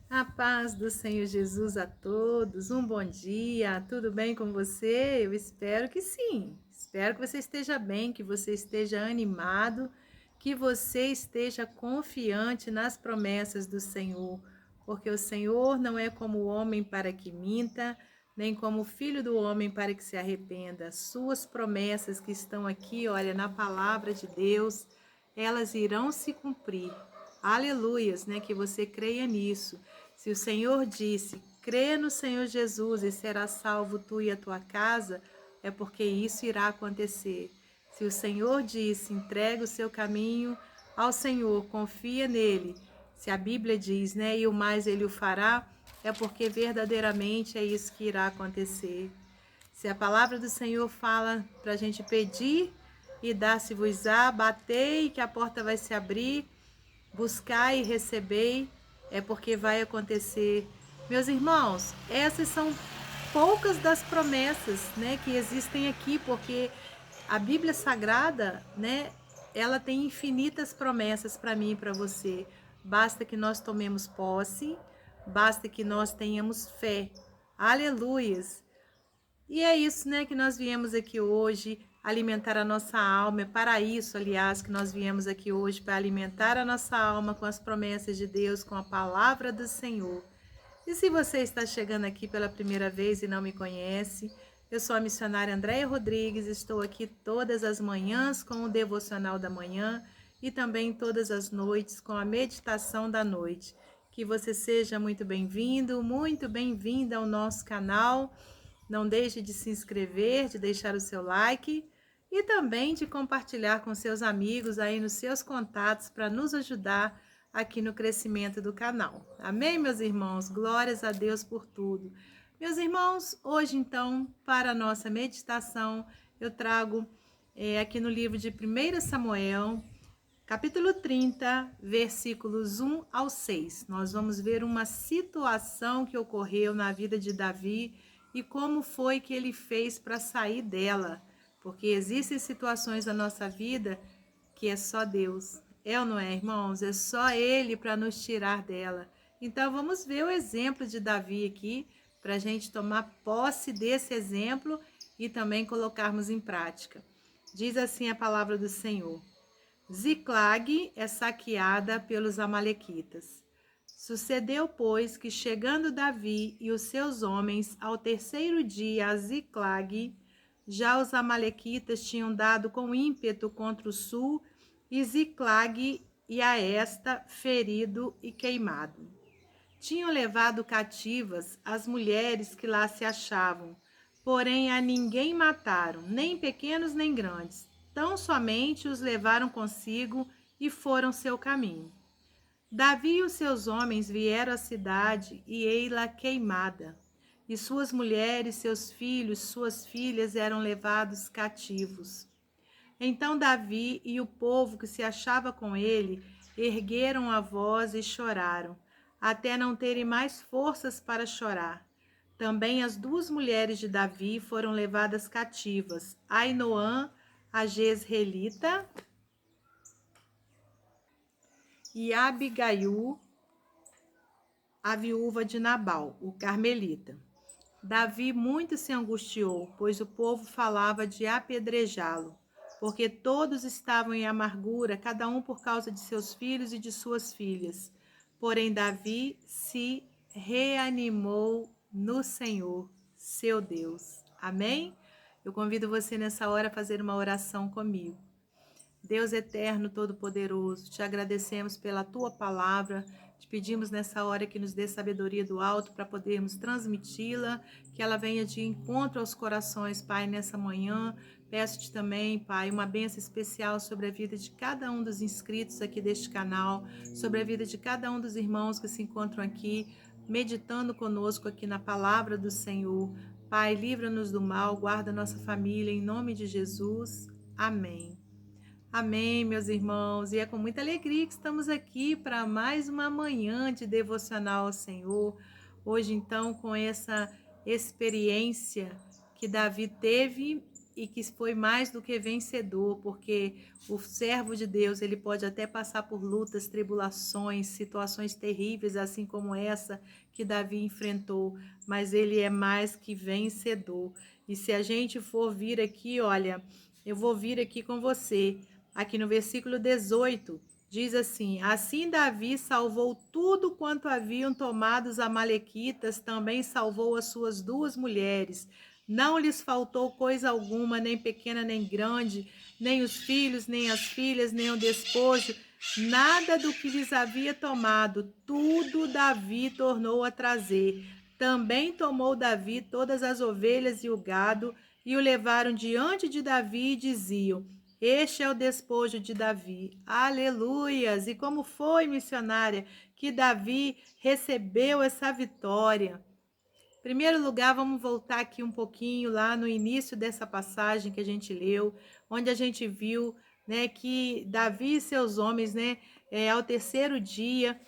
A paz do Senhor Jesus a todos, um bom dia, tudo bem com você? Eu espero que sim. Espero que você esteja bem, que você esteja animado, que você esteja confiante nas promessas do Senhor, porque o Senhor não é como o homem para que minta, nem como o filho do homem para que se arrependa. Suas promessas que estão aqui, olha, na palavra de Deus, elas irão se cumprir. Aleluias, né? Que você creia nisso. Se o Senhor disse, crê no Senhor Jesus e será salvo tu e a tua casa, é porque isso irá acontecer. Se o Senhor disse, entrega o seu caminho ao Senhor, confia nele. Se a Bíblia diz, né, e o mais ele o fará, é porque verdadeiramente é isso que irá acontecer. Se a palavra do Senhor fala para a gente pedir e dar-se-vos-á, bater e que a porta vai se abrir, buscar e receber, é porque vai acontecer. Meus irmãos, essas são poucas das promessas, né, que existem aqui, porque a Bíblia Sagrada, né, ela tem infinitas promessas para mim e para você. Basta que nós tomemos posse, basta que nós tenhamos fé. Aleluias! E é isso, né, que nós viemos aqui hoje alimentar a nossa alma. É para isso, aliás, que nós viemos aqui hoje, para alimentar a nossa alma com as promessas de Deus, com a palavra do Senhor. E se você está chegando aqui pela primeira vez e não me conhece, eu sou a missionária Andréia Rodrigues, estou aqui todas as manhãs com o Devocional da Manhã e também todas as noites com a Meditação da Noite. Que você seja muito bem-vindo, muito bem-vinda ao nosso canal. Não deixe de se inscrever, de deixar o seu like e também de compartilhar com seus amigos aí nos seus contatos para nos ajudar aqui no crescimento do canal. Amém, meus irmãos? Glórias a Deus por tudo. Meus irmãos, hoje então, para a nossa meditação, eu trago aqui no livro de 1 Samuel, capítulo 30, versículos 1 ao 6. Nós vamos ver uma situação que ocorreu na vida de Davi e como foi que ele fez para sair dela. Porque existem situações na nossa vida que é só Deus. É ou não é, irmãos? É só Ele para nos tirar dela. Então vamos ver o exemplo de Davi aqui, para a gente tomar posse desse exemplo e também colocarmos em prática. Diz assim a palavra do Senhor. Ziclag é saqueada pelos amalequitas. Sucedeu, pois, que chegando Davi e os seus homens ao terceiro dia a Ziclag, já os amalequitas tinham dado com ímpeto contra o sul, e Ziclag e a esta ferido e queimado. Tinham levado cativas as mulheres que lá se achavam, porém a ninguém mataram, nem pequenos nem grandes, tão somente os levaram consigo e foram seu caminho. Davi e os seus homens vieram à cidade e ei-la queimada, e suas mulheres, seus filhos, suas filhas eram levados cativos. Então Davi e o povo que se achava com ele ergueram a voz e choraram, até não terem mais forças para chorar. Também as duas mulheres de Davi foram levadas cativas, Ainoã, a Jezreelita, e Abigaiú, a viúva de Nabal, o carmelita. Davi muito se angustiou, pois o povo falava de apedrejá-lo, porque todos estavam em amargura, cada um por causa de seus filhos e de suas filhas. Porém, Davi se reanimou no Senhor, seu Deus. Amém? Eu convido você nessa hora a fazer uma oração comigo. Deus eterno, todo-poderoso, te agradecemos pela tua palavra, te pedimos nessa hora que nos dê sabedoria do alto para podermos transmiti-la, que ela venha de encontro aos corações, Pai, nessa manhã. Peço-te também, Pai, uma bênção especial sobre a vida de cada um dos inscritos aqui deste canal, sobre a vida de cada um dos irmãos que se encontram aqui, meditando conosco aqui na palavra do Senhor. Pai, livra-nos do mal, guarda nossa família, em nome de Jesus. Amém. Amém, meus irmãos, e é com muita alegria que estamos aqui para mais uma manhã de devocional ao Senhor. Hoje, então, com essa experiência que Davi teve e que foi mais do que vencedor, porque o servo de Deus, ele pode até passar por lutas, tribulações, situações terríveis, assim como essa que Davi enfrentou, mas ele é mais que vencedor. E se a gente for vir aqui, olha, eu vou vir aqui com você, aqui no versículo 18, diz assim: assim Davi salvou tudo quanto haviam tomado os amalequitas, também salvou as suas 2 mulheres. Não lhes faltou coisa alguma, nem pequena nem grande, nem os filhos, nem as filhas, nem o despojo, nada do que lhes havia tomado, tudo Davi tornou a trazer. Também tomou Davi todas as ovelhas e o gado, e o levaram diante de Davi e diziam: este é o despojo de Davi. Aleluias! E como foi, missionária, que Davi recebeu essa vitória? Em primeiro lugar, vamos voltar aqui um pouquinho lá no início dessa passagem que a gente leu, onde a gente viu, né, que Davi e seus homens, né, ao terceiro dia,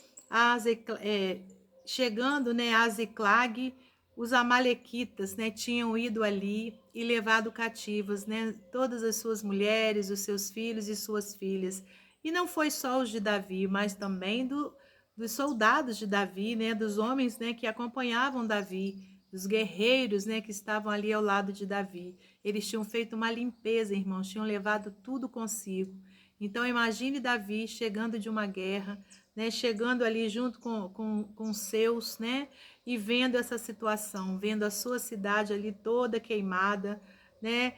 chegando, né, a Ziclag, os amalequitas, né, tinham ido ali e levado cativas, né, todas as suas mulheres, os seus filhos e suas filhas. E não foi só os de Davi, mas também dos soldados de Davi, né, dos homens, né, que acompanhavam Davi, dos guerreiros, né, que estavam ali ao lado de Davi. Eles tinham feito uma limpeza, irmãos, tinham levado tudo consigo. Então imagine Davi chegando de uma guerra, né, chegando ali junto com seus, né, e vendo essa situação, vendo a sua cidade ali toda queimada, né,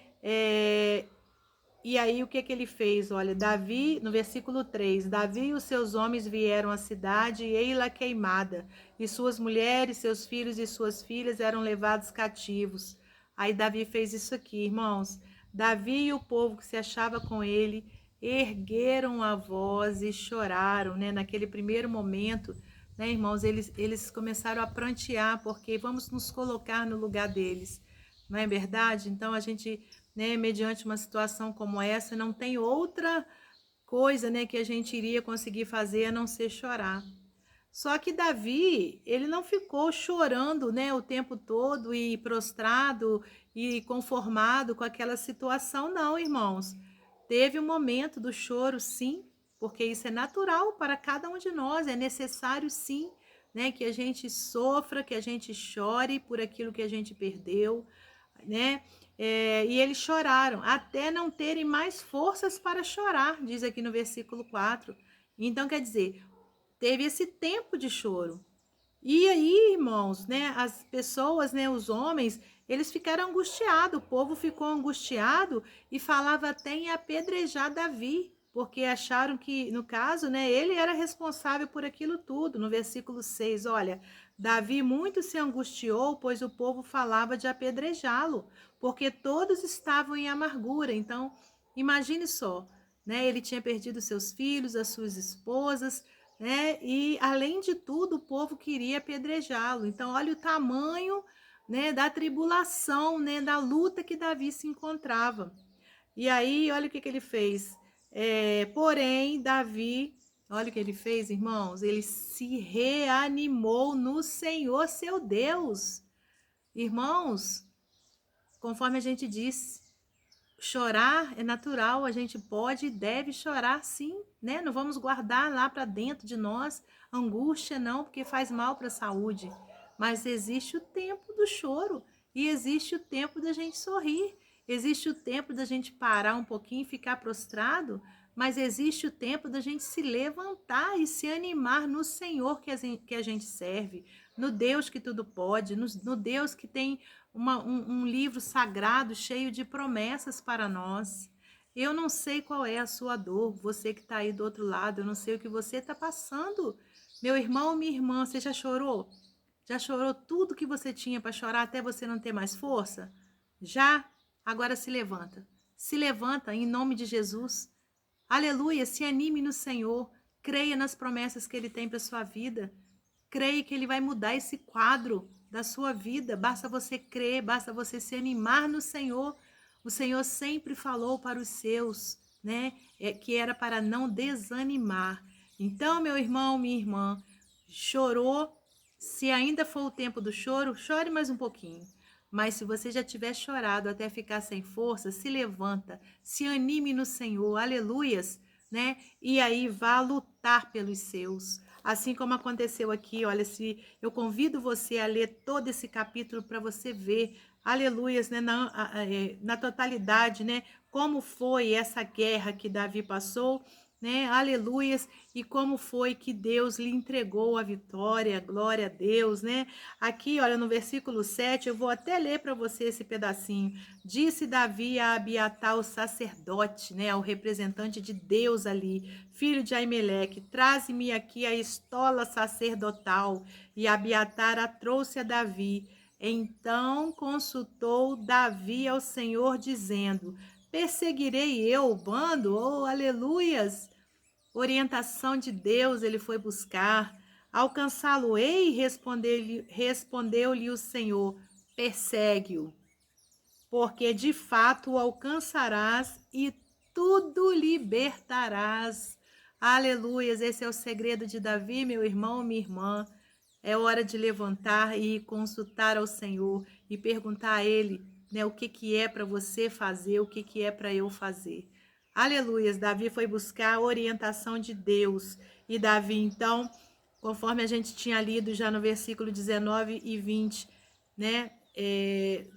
e aí o que que ele fez? Olha, Davi, no versículo 3, Davi e os seus homens vieram à cidade e ei-la queimada, e suas mulheres, seus filhos e suas filhas eram levados cativos. Aí Davi fez isso aqui, irmãos. Davi e o povo que se achava com ele ergueram a voz e choraram, né? Naquele primeiro momento, né, irmãos, eles começaram a prantear, porque vamos nos colocar no lugar deles, não é verdade? Então a gente, né, mediante uma situação como essa, não tem outra coisa, né, que a gente iria conseguir fazer a não ser chorar. Só que Davi, ele não ficou chorando, né, o tempo todo e prostrado e conformado com aquela situação, não, irmãos. Teve um momento do choro, sim, porque isso é natural para cada um de nós, é necessário, sim, né, que a gente sofra, que a gente chore por aquilo que a gente perdeu, né? E eles choraram até não terem mais forças para chorar, diz aqui no versículo 4. Então, quer dizer, teve esse tempo de choro. E aí, irmãos, né, as pessoas, né, os homens, eles ficaram angustiados, o povo ficou angustiado e falava até em apedrejar Davi, porque acharam que, no caso, né, ele era responsável por aquilo tudo. No versículo 6, olha, Davi muito se angustiou, pois o povo falava de apedrejá-lo, porque todos estavam em amargura. Então, imagine só, né, ele tinha perdido seus filhos, as suas esposas, né? E além de tudo, o povo queria apedrejá-lo. Então, olha o tamanho, né, da tribulação, né, da luta que Davi se encontrava. E aí, olha o que ele fez. Porém, Davi, olha o que ele fez, irmãos. Ele se reanimou no Senhor, seu Deus. Irmãos, conforme a gente disse, chorar é natural, a gente pode e deve chorar sim, né? Não vamos guardar lá para dentro de nós angústia, não, porque faz mal para a saúde. Mas existe o tempo do choro e existe o tempo da gente sorrir. Existe o tempo da gente parar um pouquinho e ficar prostrado, mas existe o tempo da gente se levantar e se animar no Senhor que a gente serve, no Deus que tudo pode, no Deus que tem um livro sagrado cheio de promessas para nós. Eu não sei qual é a sua dor, você que está aí do outro lado, eu não sei o que você está passando. Meu irmão, minha irmã, você já chorou? Já chorou tudo que você tinha para chorar até você não ter mais força? Já? Agora se levanta. Se levanta em nome de Jesus. Aleluia, se anime no Senhor. Creia nas promessas que Ele tem para sua vida. Creia que Ele vai mudar esse quadro da sua vida. Basta você crer, basta você se animar no Senhor. O Senhor sempre falou para os seus, né? Que era para não desanimar. Então, meu irmão, minha irmã, chorou. Se ainda for o tempo do choro, chore mais um pouquinho. Mas se você já tiver chorado até ficar sem força, se levanta, se anime no Senhor, aleluias, né? E aí vá lutar pelos seus. Assim como aconteceu aqui, olha, se eu convido você a ler todo esse capítulo para você ver, aleluias, né, na totalidade, né, como foi essa guerra que Davi passou, né, aleluias, e como foi que Deus lhe entregou a vitória, glória a Deus, né? Aqui, olha, no versículo 7, eu vou até ler para você esse pedacinho. Disse Davi a Abiatar, o sacerdote, né, ao representante de Deus ali, filho de Aimeleque, traze-me aqui a estola sacerdotal. E Abiatar a trouxe a Davi. Então consultou Davi ao Senhor, dizendo: perseguirei eu o bando? Oh, aleluias! Orientação de Deus ele foi buscar. Alcançá-lo-ei? Respondeu-lhe o Senhor: persegue-o, porque de fato o alcançarás e tudo libertarás. Aleluias, esse é o segredo de Davi, meu irmão, minha irmã. É hora de levantar e consultar ao Senhor e perguntar a Ele, né, o que é para você fazer, o que é para eu fazer. Aleluias, Davi foi buscar a orientação de Deus. E Davi, então, conforme a gente tinha lido já no versículo 19 e 20, né,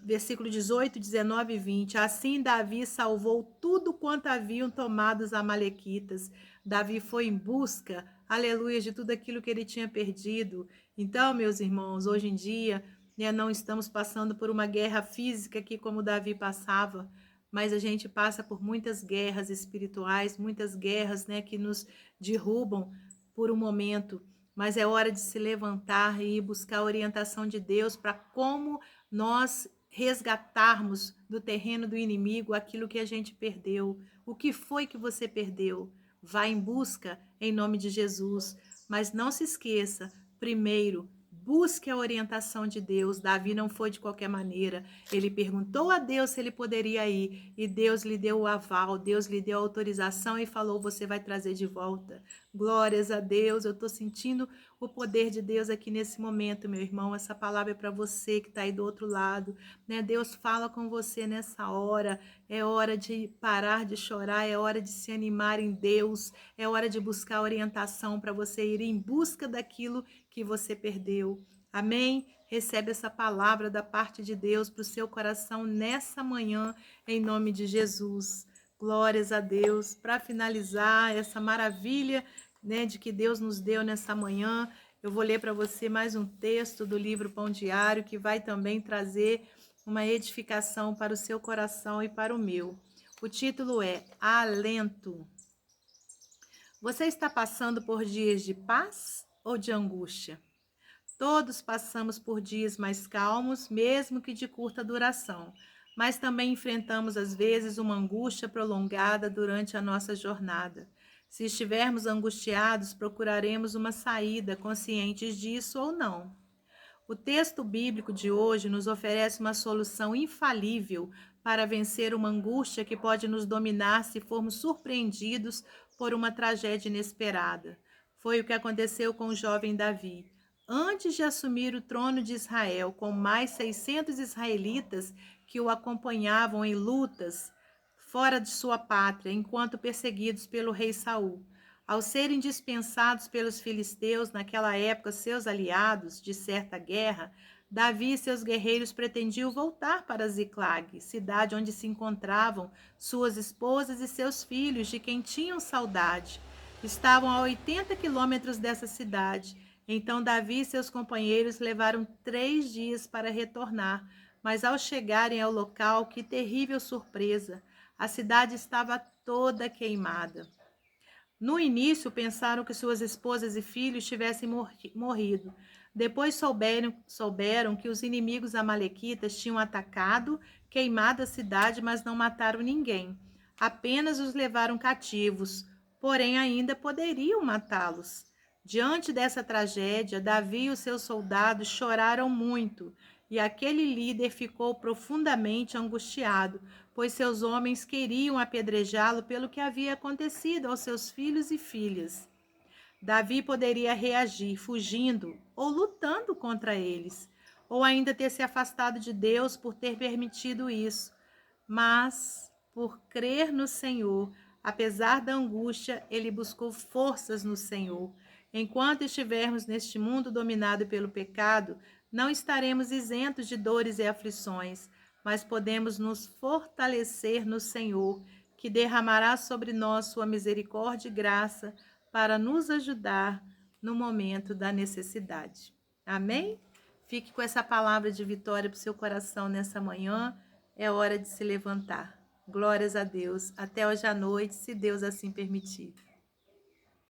versículo 18, 19 e 20. Assim Davi salvou tudo quanto haviam tomado os amalequitas. Davi foi em busca, aleluia, de tudo aquilo que ele tinha perdido. Então, meus irmãos, hoje em dia, né, não estamos passando por uma guerra física aqui como Davi passava, mas a gente passa por muitas guerras espirituais, muitas guerras, né, que nos derrubam por um momento. Mas é hora de se levantar e buscar a orientação de Deus para como nós resgatarmos do terreno do inimigo aquilo que a gente perdeu. O que foi que você perdeu? Vá em busca em nome de Jesus. Mas não se esqueça, primeiro, busque a orientação de Deus. Davi não foi de qualquer maneira. Ele perguntou a Deus se ele poderia ir e Deus lhe deu o aval, Deus lhe deu a autorização e falou: você vai trazer de volta. Glórias a Deus. Eu estou sentindo o poder de Deus aqui nesse momento, meu irmão. Essa palavra é para você que está aí do outro lado, né? Deus fala com você nessa hora. É hora de parar de chorar, é hora de se animar em Deus, é hora de buscar orientação para você ir em busca daquilo que você perdeu. Amém? Recebe essa palavra da parte de Deus para o seu coração nessa manhã, em nome de Jesus. Glórias a Deus. Para finalizar essa maravilha, né, de que Deus nos deu nessa manhã, eu vou ler para você mais um texto do livro Pão Diário, que vai também trazer uma edificação para o seu coração e para o meu. O título é Alento. Você está passando por dias de paz ou de angústia? Todos passamos por dias mais calmos, mesmo que de curta duração, mas também enfrentamos às vezes uma angústia prolongada durante a nossa jornada. Se estivermos angustiados, procuraremos uma saída, conscientes disso ou não. O texto bíblico de hoje nos oferece uma solução infalível para vencer uma angústia que pode nos dominar se formos surpreendidos por uma tragédia inesperada. Foi o que aconteceu com o jovem Davi. Antes de assumir o trono de Israel, com mais 600 israelitas que o acompanhavam em lutas fora de sua pátria, enquanto perseguidos pelo rei Saul. Ao serem dispensados pelos filisteus, naquela época seus aliados, de certa guerra, Davi e seus guerreiros pretendiam voltar para Ziclag, cidade onde se encontravam suas esposas e seus filhos, de quem tinham saudade. Estavam a 80 quilômetros dessa cidade. Então Davi e seus companheiros levaram 3 dias para retornar, mas ao chegarem ao local, que terrível surpresa! A cidade estava toda queimada. No início, pensaram que suas esposas e filhos tivessem morrido. Depois souberam que os inimigos amalequitas tinham atacado, queimado a cidade, mas não mataram ninguém. Apenas os levaram cativos, porém ainda poderiam matá-los. Diante dessa tragédia, Davi e os seus soldados choraram muito, e aquele líder ficou profundamente angustiado, pois seus homens queriam apedrejá-lo pelo que havia acontecido aos seus filhos e filhas. Davi poderia reagir fugindo ou lutando contra eles. ou ainda ter se afastado de Deus por ter permitido isso, mas por crer no Senhor, apesar da angústia, ele buscou forças no Senhor. Enquanto estivermos neste mundo dominado pelo pecado, não estaremos isentos de dores e aflições, mas podemos nos fortalecer no Senhor, que derramará sobre nós sua misericórdia e graça para nos ajudar no momento da necessidade. Amém? Fique com essa palavra de vitória para o seu coração nessa manhã. É hora de se levantar. Glórias a Deus. Até hoje à noite, se Deus assim permitir.